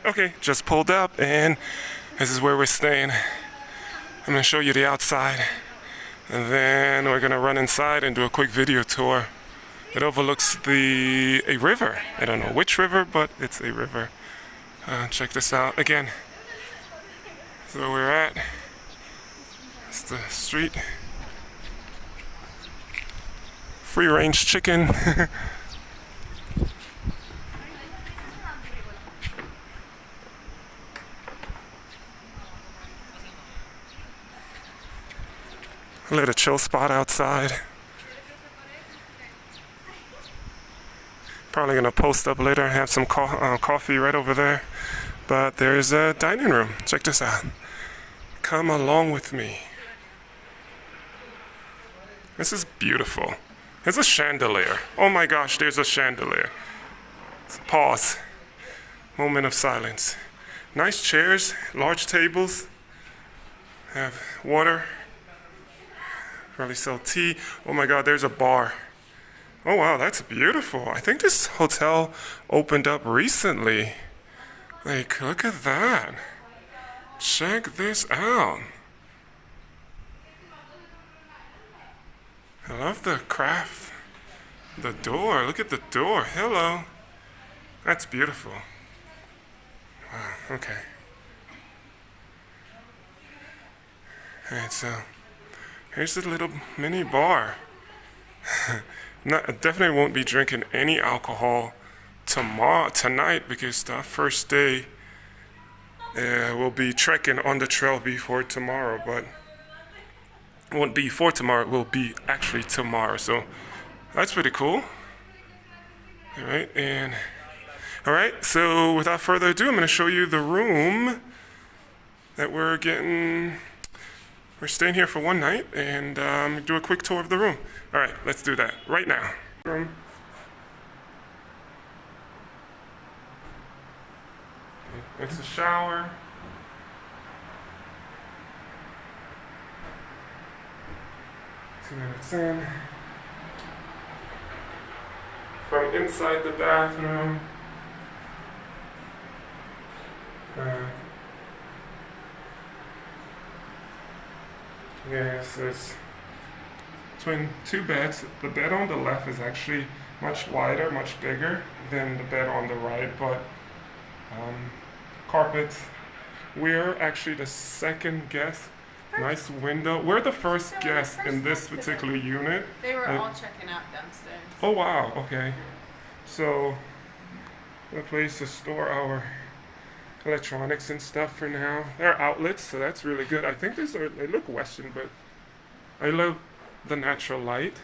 Okay, just pulled up and this is where we're staying. I'm gonna show you the outside and then we're gonna run inside and do a quick video tour. It overlooks a river. I don't know which river, but it's a river. Check this out again. That's where we're at. It's the street. Free range chicken. A little chill spot outside. Probably gonna post up later and have some coffee right over there. But there's a dining room. Check this out. Come along with me. This is beautiful. There's a chandelier. Oh my gosh, there's a chandelier. Pause. Moment of silence. Nice chairs, large tables. Have water. Probably sell tea. Oh my god, there's a bar. Oh wow, that's beautiful. I think this hotel opened up recently. Like, look at that. Check this out. I love the craft. The door, look at the door. Hello. That's beautiful. Wow, okay. Alright, so here's the little mini bar. Definitely won't be drinking any alcohol tonight because the first day we'll be trekking on the trail before tomorrow, but it won't be for tomorrow, it will be actually tomorrow. So that's pretty cool. Alright, so without further ado, I'm going to show you the room that we're staying here for one night and do a quick tour of the room. Alright, let's do that right now. It's a shower. Two minutes in. From inside the bathroom. Yes, there's two beds. The bed on the left is actually much wider, much bigger than the bed on the right, but carpets. We're actually the second guest. Nice window. We're the first guest in this particular unit. They were all checking out downstairs. Oh wow, okay. So, a place to store our electronics and stuff for now. There are outlets, so that's really good. I think they look Western, but I love the natural light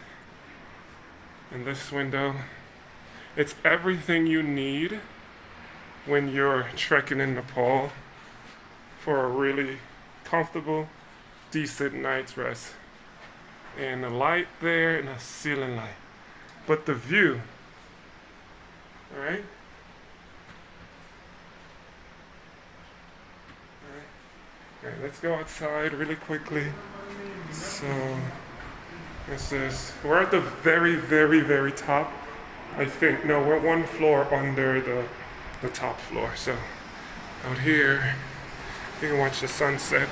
in this window. It's everything you need when you're trekking in Nepal for a really comfortable, decent night's rest. And a light there and a ceiling light. But the view, alright? Alright, let's go outside really quickly. So, we're at the very, very, very top. I think, no, we're one floor under the top floor. So, out here, you can watch the sunset.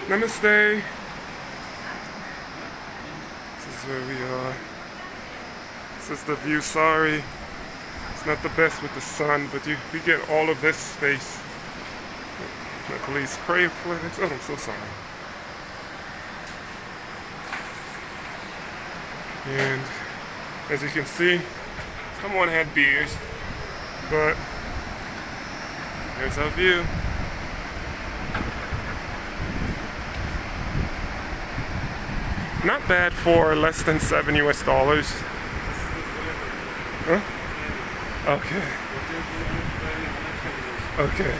Namaste. This is where we are. This is the view. Sorry, it's not the best with the sun, but we get all of this space. The police pray for it. Oh, I'm so sorry. And as you can see, someone had beers, but here's our view. Not bad for less than $7 US. Huh? Okay. Okay.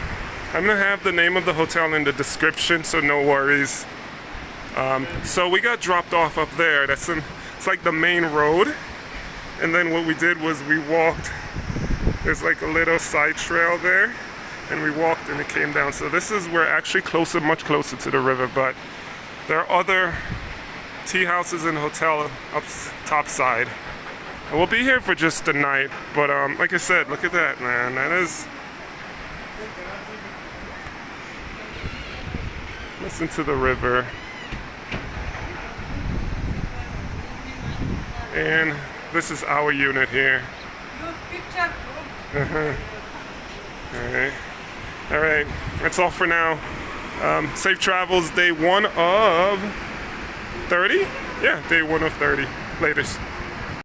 I'm gonna have the name of the hotel in the description, so no worries. So we got dropped off up there. It's like the main road. And then what we did was we walked. There's like a little side trail there. And we walked and it came down. So we're actually closer, much closer to the river, but there are other tea houses and hotel up top side. And we'll be here for just the night, but like I said, look at that, man. Listen to the river. And this is our unit here. Alright. Alright. That's all for now. Safe travels, day 1 of 30? Yeah, day 1 of 30. Latest.